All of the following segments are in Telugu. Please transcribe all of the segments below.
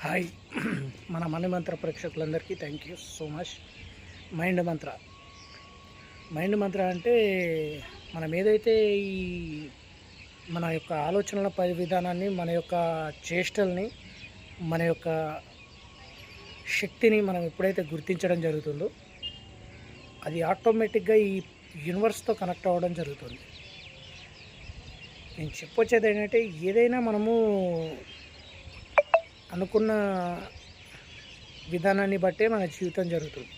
హాయ్ మన మనీ మంత్ర ప్రేక్షకులందరికీ thank you so much. Mind Mantra mind మంత్ర అంటే మనం ఏదైతే ఈ మన యొక్క ఆలోచనల విధానాన్ని, మన యొక్క చేష్టల్ని, మన యొక్క శక్తిని మనం ఎప్పుడైతే గుర్తించడం జరుగుతుందో అది ఆటోమేటిక్గా ఈ యూనివర్స్తో కనెక్ట్ అవ్వడం జరుగుతుంది. నేను చెప్పొచ్చేది ఏంటంటే, ఏదైనా మనము అనుకున్న విధానాన్ని బట్టే మన జీవితం జరుగుతుంది.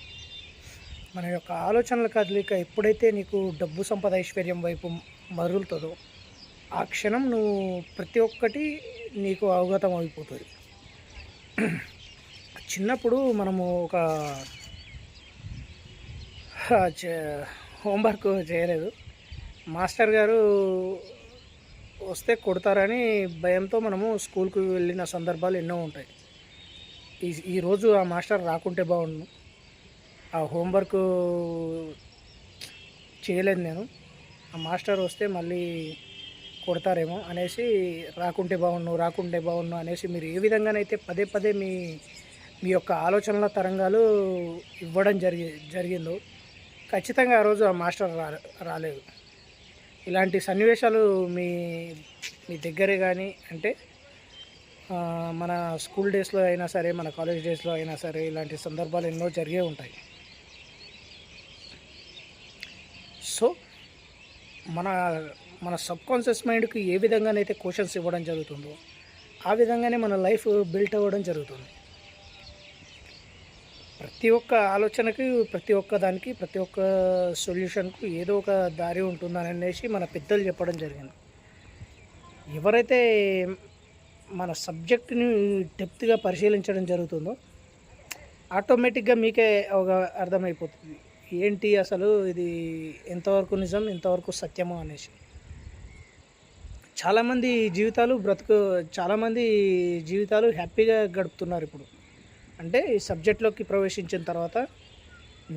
మన యొక్క ఆలోచనల కదలిక ఎప్పుడైతే నీకు డబ్బు, సంపద, ఐశ్వర్యం వైపు మరులుతుందో ఆ క్షణం నువ్వు ప్రతి ఒక్కటి నీకు అవగతం అయిపోతుంది. చిన్నప్పుడు మనము ఒక హోంవర్క్ చేయలేదు, మాస్టర్ గారు వస్తే కొడతారని భయంతో మనము స్కూల్కి వెళ్ళిన సందర్భాలు ఎన్నో ఉంటాయి. ఈరోజు ఆ మాస్టర్ రాకుంటే బాగుండు, ఆ హోంవర్క్ చేయలేదు నేను, ఆ మాస్టర్ వస్తే మళ్ళీ కొడతారేమో అనేసి రాకుంటే బాగుండు అనేసి మీరు ఏ విధంగానైతే పదే పదే మీ మీ యొక్క ఆలోచనల తరంగాలు ఇవ్వడం జరిగిందో ఖచ్చితంగా ఆ రోజు ఆ మాస్టర్ రాలేదు. ఇలాంటి సన్నివేశాలు మీ మీ దగ్గరే కానీ, అంటే మన స్కూల్ డేస్లో అయినా సరే, మన కాలేజ్ డేస్లో అయినా సరే ఇలాంటి సందర్భాలు ఎన్నో జరిగే ఉంటాయి. సో మన మన సబ్కాన్షియస్ మైండ్కి ఏ విధంగానైతే క్వశ్చన్స్ ఇవ్వడం జరుగుతుందో ఆ విధంగానే మన లైఫ్ బిల్ట్ అవ్వడం జరుగుతుంది. ప్రతి ఒక్క ఆలోచనకి, ప్రతి ఒక్క దానికి, ప్రతి ఒక్క సొల్యూషన్కు ఏదో ఒక దారి ఉంటుందని అనేసి మన పెద్దలు చెప్పడం జరిగింది. ఎవరైతే మన సబ్జెక్ట్ని డెప్త్గా పరిశీలించడం జరుగుతుందో ఆటోమేటిక్గా మీకే ఒక అర్థమైపోతుంది ఏంటి అసలు ఇది ఎంతవరకు నిజం, ఎంతవరకు సత్యమో అనేసి. చాలామంది జీవితాలు హ్యాపీగా గడుపుతున్నారు ఇప్పుడు. అంటే ఈ సబ్జెక్ట్లోకి ప్రవేశించిన తర్వాత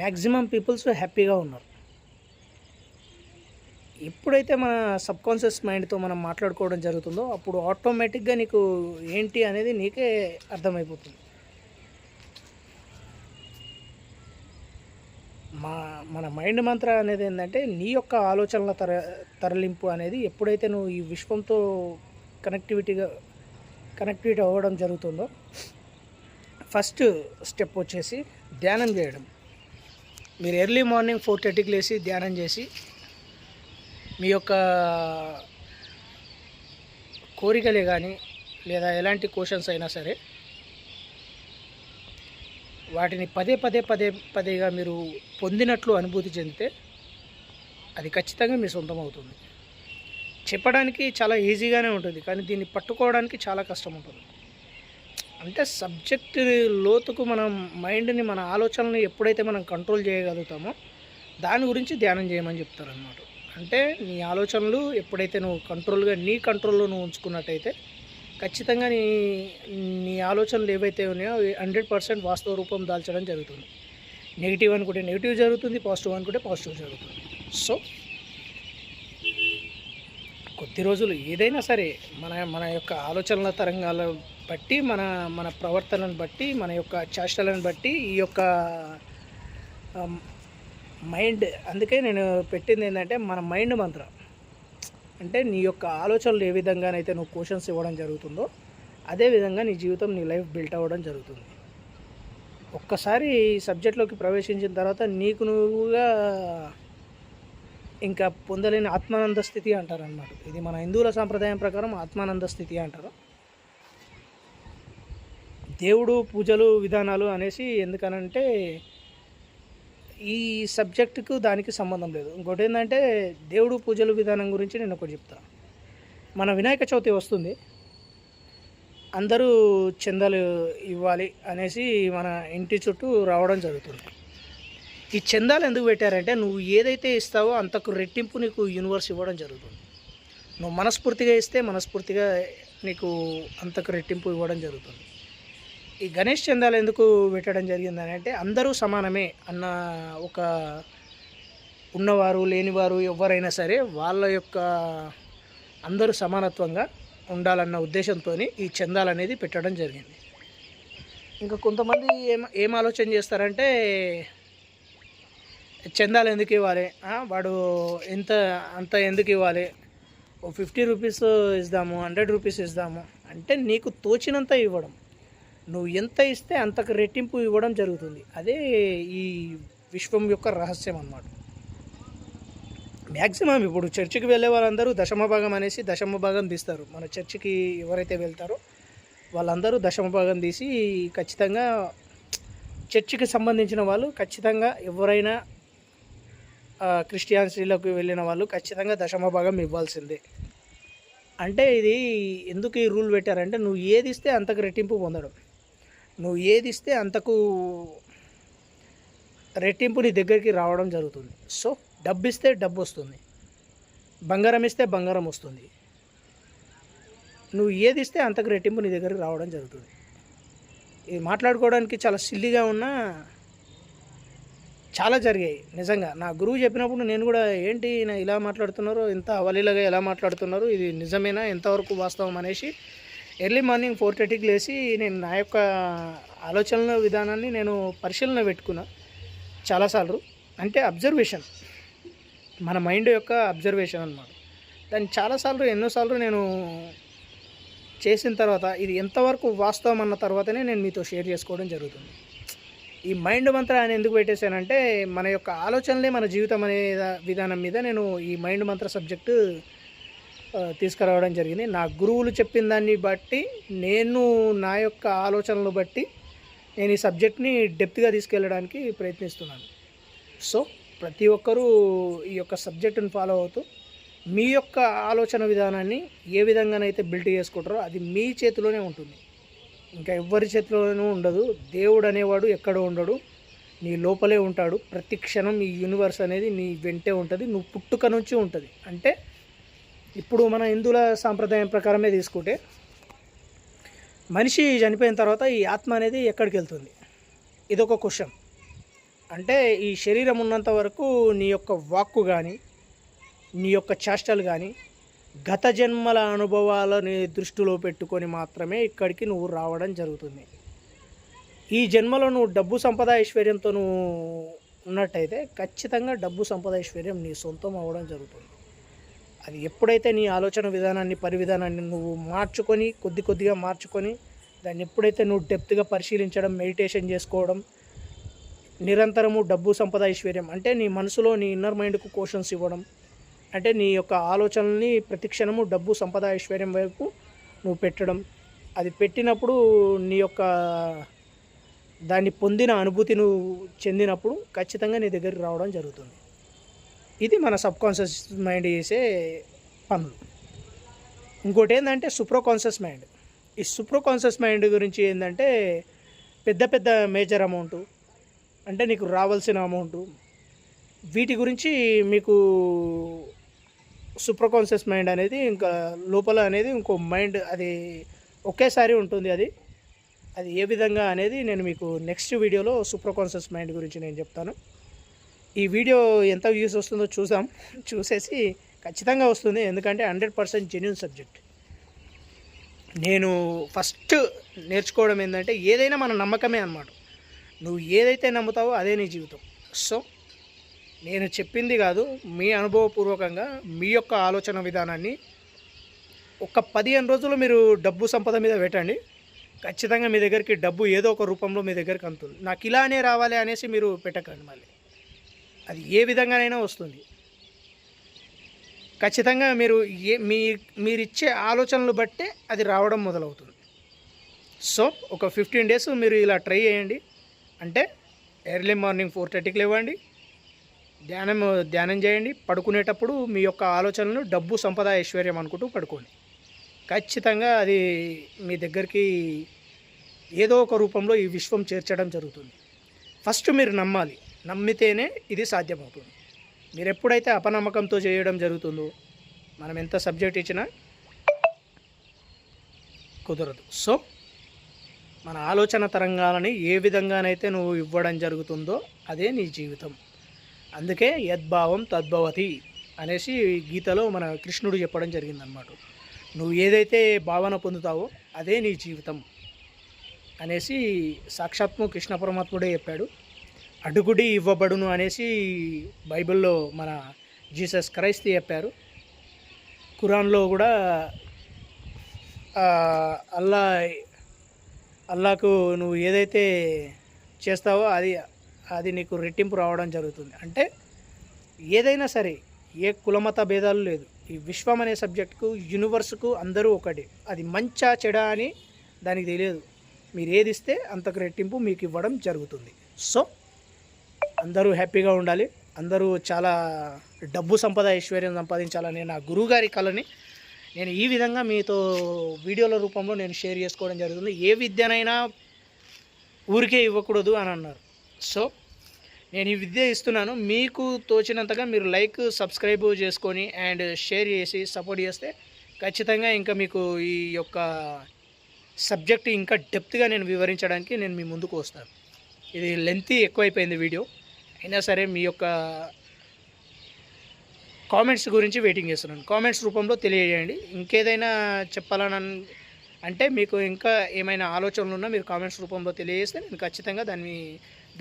మ్యాక్సిమం పీపుల్స్ హ్యాపీగా ఉన్నారు. ఎప్పుడైతే మన సబ్కాన్షియస్ మైండ్తో మనం మాట్లాడుకోవడం జరుగుతుందో అప్పుడు ఆటోమేటిక్గా నీకు ఏంటి అనేది నీకే అర్థమైపోతుంది. మన మైండ్ మంత్ర అనేది ఏంటంటే, నీ యొక్క ఆలోచనల తరలింపు అనేది ఎప్పుడైతే నువ్వు ఈ విశ్వంతో కనెక్టివిటీ అవ్వడం జరుగుతుందో ఫస్ట్ స్టెప్ వచ్చేసి ధ్యానం చేయడం. మీరు ఎర్లీ మార్నింగ్ 4:30కి లేచి ధ్యానం చేసి మీ యొక్క కోరికలే కానీ లేదా ఎలాంటి క్వశ్చన్స్ అయినా సరే వాటిని పదేగా మీరు పొందినట్లు అనుభూతి చెందితే అది ఖచ్చితంగా మీ సొంతం అవుతుంది. చెప్పడానికి చాలా ఈజీగానే ఉంటుంది, కానీ దీన్ని పట్టుకోవడానికి చాలా కష్టం ఉంటుంది. అంటే సబ్జెక్ట్ లోతుకు మనం మైండ్ని, మన ఆలోచనని ఎప్పుడైతే మనం కంట్రోల్ చేయగలుగుతామో దాని గురించి ధ్యానం చేయమని చెప్తారనమాట. అంటే నీ ఆలోచనలు ఎప్పుడైతే నువ్వు నీ కంట్రోల్లో నువ్వు ఉంచుకున్నట్టయితే ఖచ్చితంగా నీ ఆలోచనలు ఏవైతే ఉన్నాయో 100% వాస్తవ రూపం దాల్చడం జరుగుతుంది. నెగిటివ్ అనుకుంటే నెగిటివ్ జరుగుతుంది, పాజిటివ్ అనుకుంటే పాజిటివ్ జరుగుతుంది. సో కొద్ది రోజులు ఏదైనా సరే మన యొక్క ఆలోచనల తరంగాల బట్టి, మన ప్రవర్తనను బట్టి, మన యొక్క చేష్టలను బట్టి ఈ యొక్క మైండ్, అందుకే నేను పెట్టింది ఏంటంటే మన మైండ్ మంత్రం. అంటే నీ యొక్క ఆలోచనలు ఏ విధంగానైతే నువ్వు క్వశ్చన్స్ ఇవ్వడం జరుగుతుందో అదేవిధంగా నీ జీవితం, నీ లైఫ్ బిల్ట్ అవ్వడం జరుగుతుంది. ఒక్కసారి సబ్జెక్ట్లోకి ప్రవేశించిన తర్వాత నీకు నువ్వుగా ఇంకా పొందలేని ఆత్మానంద స్థితి అంటారనమాట. ఇది మన హిందువుల సాంప్రదాయం ప్రకారం ఆత్మానంద స్థితి అంటారు. దేవుడు, పూజలు, విధానాలు అనేసి ఎందుకనంటే ఈ సబ్జెక్టుకు దానికి సంబంధం లేదు. ఇంకోటి ఏంటంటే, దేవుడు, పూజలు, విధానం గురించి నేను ఒకటి చెప్తాను. మన వినాయక చవితి వస్తుంది, అందరూ చందాలు ఇవ్వాలి అనేసి మన ఇంటి చుట్టూ రావడం జరుగుతుంది. ఈ చందాలు ఎందుకు పెట్టారంటే, నువ్వు ఏదైతే ఇస్తావో అంతకు రెట్టింపు నీకు యూనివర్స్ ఇవ్వడం జరుగుతుంది. నువ్వు మనస్ఫూర్తిగా ఇస్తే మనస్ఫూర్తిగా నీకు అంతకు రెట్టింపు ఇవ్వడం జరుగుతుంది. ఈ గణేష్ చందాలు ఎందుకు పెట్టడం జరిగిందని అంటే, అందరూ సమానమే అన్న ఒక ఉన్నవారు, లేనివారు ఎవరైనా సరే వాళ్ళ యొక్క అందరూ సమానత్వంగా ఉండాలన్న ఉద్దేశంతో ఈ చందాలు అనేది పెట్టడం జరిగింది. ఇంకా కొంతమంది ఏం ఆలోచన చేస్తారంటే చందాలు ఎందుకు ఇవ్వాలి, వాడు అంత ఎందుకు ఇవ్వాలి, ఓ 50 రూపీస్ ఇద్దాము, 100 రూపీస్ ఇద్దాము అంటే నీకు తోచినంత ఇవ్వడం. నువ్వు ఎంత ఇస్తే అంతకు రెట్టింపు ఇవ్వడం జరుగుతుంది. అదే ఈ విశ్వం యొక్క రహస్యం అన్నమాట. మ్యాక్సిమం ఇప్పుడు చర్చికి వెళ్ళే వాళ్ళందరూ దశమ భాగం అనేసి దశమ భాగం తీస్తారు. మన చర్చికి ఎవరైతే వెళ్తారో వాళ్ళందరూ దశమ భాగం తీసి ఖచ్చితంగా చర్చికి సంబంధించిన వాళ్ళు ఖచ్చితంగా ఎవరైనా క్రిస్టియానిటీలోకి వెళ్ళిన వాళ్ళు ఖచ్చితంగా దశమ భాగం ఇవ్వాల్సిందే. అంటే ఇది ఎందుకు ఈ రూల్ పెట్టారంటే నువ్వు ఏది ఇస్తే అంతకు రెట్టింపు పొందడం, నువ్వు ఏది ఇస్తే అంతకు రెట్టింపు నీ దగ్గరికి రావడం జరుగుతుంది. సో డబ్బు ఇస్తే డబ్బు వస్తుంది, బంగారం ఇస్తే బంగారం వస్తుంది. నువ్వు ఏది ఇస్తే అంతకు రెట్టింపు నీ దగ్గరికి రావడం జరుగుతుంది. ఇది మాట్లాడుకోవడానికి చాలా సిల్లిగా ఉన్నా చాలా జరిగాయి నిజంగా. నా గురువు చెప్పినప్పుడు నేను కూడా ఏంటి నా ఇలా మాట్లాడుతున్నారు, ఇంత అవలీలగా ఎలా మాట్లాడుతున్నారు, ఇది నిజమేనా, ఎంతవరకు వాస్తవం అనేసి ఎర్లీ మార్నింగ్ 4:30కి లేచి నేను నా యొక్క ఆలోచనల విధానాన్ని నేను పరిశీలన పెట్టుకున్నా చాలాసార్లు. అంటే అబ్జర్వేషన్, మన మైండ్ యొక్క అబ్జర్వేషన్ అన్నమాట. దాన్ని చాలాసార్లు ఎన్నోసార్లు నేను చేసిన తర్వాత ఇది ఎంతవరకు వాస్తవం అన్న తర్వాతనే నేను మీతో షేర్ చేసుకోవడం జరుగుతుంది. ఈ మైండ్ మంత్ర అని ఎందుకు పెట్టేశానంటే మన యొక్క ఆలోచనలే మన జీవితం అనే విధానం మీద నేను ఈ మైండ్ మంత్ర సబ్జెక్టు తీసుకురావడం జరిగింది. నా గురువులు చెప్పిన దాన్ని బట్టి నేను నా యొక్క ఆలోచనలు బట్టి నేను ఈ సబ్జెక్ట్ని డెప్త్గా తీసుకెళ్ళడానికి ప్రయత్నిస్తున్నాను. సో ప్రతి ఒక్కరూ ఈ యొక్క సబ్జెక్టును ఫాలో అవుతూ మీ యొక్క ఆలోచన విధానాన్ని ఏ విధంగానైతే బిల్డ్ చేసుకుంటారో అది మీ చేతిలోనే ఉంటుంది, ఇంకా ఎవ్వరి చేతిలోనూ ఉండదు. దేవుడు అనేవాడు ఎక్కడ ఉండడు, నీ లోపలే ఉంటాడు. ప్రతి క్షణం ఈ యూనివర్స్ అనేది నీ వెంటే ఉంటుంది, నువ్వు పుట్టుక నుంచి ఉంటుంది. అంటే ఇప్పుడు మన హిందువుల సాంప్రదాయం ప్రకారమే తీసుకుంటే మనిషి చనిపోయిన తర్వాత ఈ ఆత్మ అనేది ఎక్కడికి వెళ్తుంది, ఇదొక క్వశ్చన్. అంటే ఈ శరీరం ఉన్నంత వరకు నీ యొక్క వాక్కు కానీ నీ యొక్క చేష్టలు కానీ గత జన్మల అనుభవాలని దృష్టిలో పెట్టుకొని మాత్రమే ఇక్కడికి నువ్వు రావడం జరుగుతుంది. ఈ జన్మలో నువ్వు డబ్బు సంపద ఐశ్వర్యంతో నువ్వు ఉన్నట్టయితే ఖచ్చితంగా డబ్బు సంపద ఐశ్వర్యం నీ సొంతం అవ్వడం జరుగుతుంది. అది ఎప్పుడైతే నీ ఆలోచన విధానాన్ని పరివిధానాన్ని నువ్వు మార్చుకొని కొద్దిగా మార్చుకొని దాన్ని ఎప్పుడైతే నువ్వు డెప్త్గా పరిశీలించడం, మెడిటేషన్ చేసుకోవడం, నిరంతరము డబ్బు సంపద ఐశ్వర్యం అంటే నీ మనసులో నీ ఇన్నర్ మైండ్కు క్వశ్చన్స్ ఇవ్వడం, అంటే నీ యొక్క ఆలోచనల్ని ప్రతిక్షణము డబ్బు సంపద ఐశ్వర్యం వైపు నువ్వు పెట్టడం, అది పెట్టినప్పుడు నీ యొక్క దాన్ని పొందిన అనుభూతి నువ్వు చెందినప్పుడు ఖచ్చితంగా నీ దగ్గరికి రావడం జరుగుతుంది. ఇది మన సబ్కాన్షియస్ మైండ్ చేసే పనులు. ఇంకోటి ఏంటంటే సూప్రోకాన్షియస్ మైండ్. ఈ సూప్రోకాన్షియస్ మైండ్ గురించి ఏంటంటే పెద్ద పెద్ద మేజర్ అమౌంట్ అంటే నీకు రావాల్సిన అమౌంట్, వీటి గురించి మీకు సూప్రోకాన్షియస్ మైండ్ అనేది ఇంకా లోపల అనేది ఇంకో మైండ్ అది ఒకేసారి ఉంటుంది. అది ఏ విధంగా అనేది నేను మీకు నెక్స్ట్ వీడియోలో సూప్రోకాన్షియస్ మైండ్ గురించి నేను చెప్తాను. ఈ వీడియో ఎంత వ్యూస్ వస్తుందో చూసేసి ఖచ్చితంగా వస్తుంది, ఎందుకంటే 100% జెన్యూన్ సబ్జెక్ట్. నేను ఫస్ట్ నేర్చుకోవడం ఏంటంటే ఏదైనా మన నమ్మకమే అన్నమాట. నువ్వు ఏదైతే నమ్ముతావో అదే నీ జీవితం. సో నేను చెప్పింది కాదు, మీ అనుభవపూర్వకంగా మీ యొక్క ఆలోచన విధానాన్ని ఒక 15 రోజులు మీరు డబ్బు సంపద మీద పెట్టండి. ఖచ్చితంగా మీ దగ్గరికి డబ్బు ఏదో ఒక రూపంలో మీ దగ్గరికి అందుతుంది. నాకు ఇలానే రావాలి అనేసి మీరు పెట్టకండి, మళ్ళీ అది ఏ విధంగానైనా వస్తుంది. ఖచ్చితంగా మీరిచ్చే ఆలోచనలు బట్టే అది రావడం మొదలవుతుంది. సో ఒక 15 డేస్ మీరు ఇలా ట్రై చేయండి. అంటే ఎర్లీ మార్నింగ్ 4:30కి లేవండి, ధ్యానం చేయండి, పడుకునేటప్పుడు మీ యొక్క ఆలోచనలు డబ్బు సంపద ఐశ్వర్యం అనుకుంటూ పడుకోండి. ఖచ్చితంగా అది మీ దగ్గరికి ఏదో ఒక రూపంలో ఈ విశ్వం చేర్చడం జరుగుతుంది. ఫస్ట్ మీరు నమ్మాలి, నమ్మితేనే ఇది సాధ్యమవుతుంది. మీరు ఎప్పుడైతే అపనమ్మకంతో చేయడం జరుగుతుందో మనం ఎంత సబ్జెక్ట్ ఇచ్చినా కుదరదు. సో మన ఆలోచన తరంగాలని ఏ విధంగానైతే నువ్వు ఇవ్వడం జరుగుతుందో అదే నీ జీవితం. అందుకే యద్భావం తద్భవతి అనేసి గీతలో మన కృష్ణుడు చెప్పడం జరిగిందనమాట. నువ్వు ఏదైతే భావన పొందుతావో అదే నీ జీవితం. అనేసి సాక్షాత్ము కృష్ణ పరమాత్ముడే చెప్పాడు. అడుగుడి ఇవ్వబడును అనేసి బైబిల్లో మన జీసస్ క్రైస్తు చెప్పారు. ఖురాన్లో కూడా అల్లా అల్లాకు నువ్వు ఏదైతే చేస్తావో అది నీకు రెట్టింపు రావడం జరుగుతుంది. అంటే ఏదైనా సరే ఏ కులమత భేదాలు లేదు. ఈ విశ్వం అనే సబ్జెక్టుకు యూనివర్స్కు అందరూ ఒకటి. అది మంచా చెడా అని దానికి తెలియదు. మీరు ఏది ఇస్తే అంతకు రెట్టింపు మీకు ఇవ్వడం జరుగుతుంది. సో అందరూ హ్యాపీగా ఉండాలి. అందరూ చాలా డబ్బు సంపద ఐశ్వర్యం సంపాదించాలని నా గురువుగారి కళని నేను ఈ విధంగా మీతో వీడియోల రూపంలో నేను షేర్ చేసుకోవడం జరుగుతుంది. ఏ విద్యనైనా ఊరికే ఇవ్వకూడదు అని అన్నారు. సో నేను ఈ విద్య ఇస్తున్నాను. మీకు తోచినంతగా మీరు లైక్ సబ్స్క్రైబ్ చేసుకొని అండ్ షేర్ చేసి సపోర్ట్ చేస్తే ఖచ్చితంగా ఇంకా మీకు ఈ యొక్క సబ్జెక్ట్ ఇంకా డెప్త్గా నేను వివరించడానికి నేను మీ ముందుకు వస్తాను. ఇది లెంతీ ఎక్కువైపోయింది వీడియో, అయినా సరే మీ యొక్క కామెంట్స్ గురించి వెయిటింగ్ చేస్తున్నాను. కామెంట్స్ రూపంలో తెలియజేయండి. ఇంకేదైనా చెప్పాలని అంటే మీకు ఇంకా ఏమైనా ఆలోచనలు ఉన్నా మీరు కామెంట్స్ రూపంలో తెలియజేస్తే నేను ఖచ్చితంగా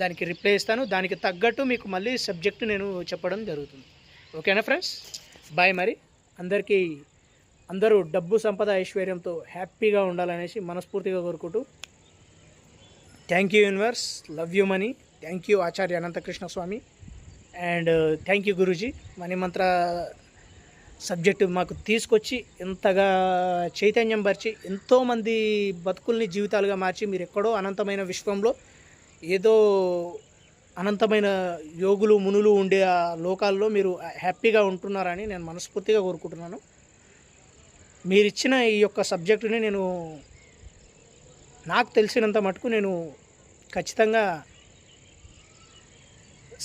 దానికి రిప్లై ఇస్తాను. దానికి తగ్గట్టు మీకు మళ్ళీ సబ్జెక్టు నేను చెప్పడం జరుగుతుంది. ఓకేనా ఫ్రెండ్స్? బాయ్. మరి అందరూ డబ్బు సంపద ఐశ్వర్యంతో హ్యాపీగా ఉండాలనేసి మనస్ఫూర్తిగా కోరుకుంటూ thank you universe, love you money, thank you Acharya Anantakrishna Swami and thank you Guruji. Money మంత్ర సబ్జెక్టు మాకు తీసుకొచ్చి ఎంతగా చైతన్యం పరిచి ఎంతోమంది బతుకుల్ని జీవితాలుగా మార్చి మీరు ఎక్కడో అనంతమైన విశ్వంలో ఏదో అనంతమైన యోగులు మునులు ఉండే ఆ లోకాల్లో మీరు హ్యాపీగా ఉంటున్నారని నేను మనస్ఫూర్తిగా కోరుకుంటున్నాను. మీరిచ్చిన ఈ యొక్క సబ్జెక్టుని నేను నాకు తెలిసినంత మటుకు నేను ఖచ్చితంగా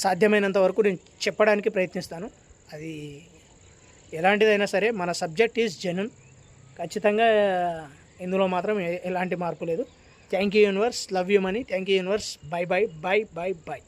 సాధ్యమైనంత వరకు నేను చెప్పడానికి ప్రయత్నిస్తాను. అది ఎలాంటిదైనా సరే మన సబ్జెక్ట్ ఈజ్ జెన్యూన్. ఖచ్చితంగా ఇందులో మాత్రం ఎలాంటి మార్పు లేదు. Thank you universe, love you money, thank you universe. By by by by by.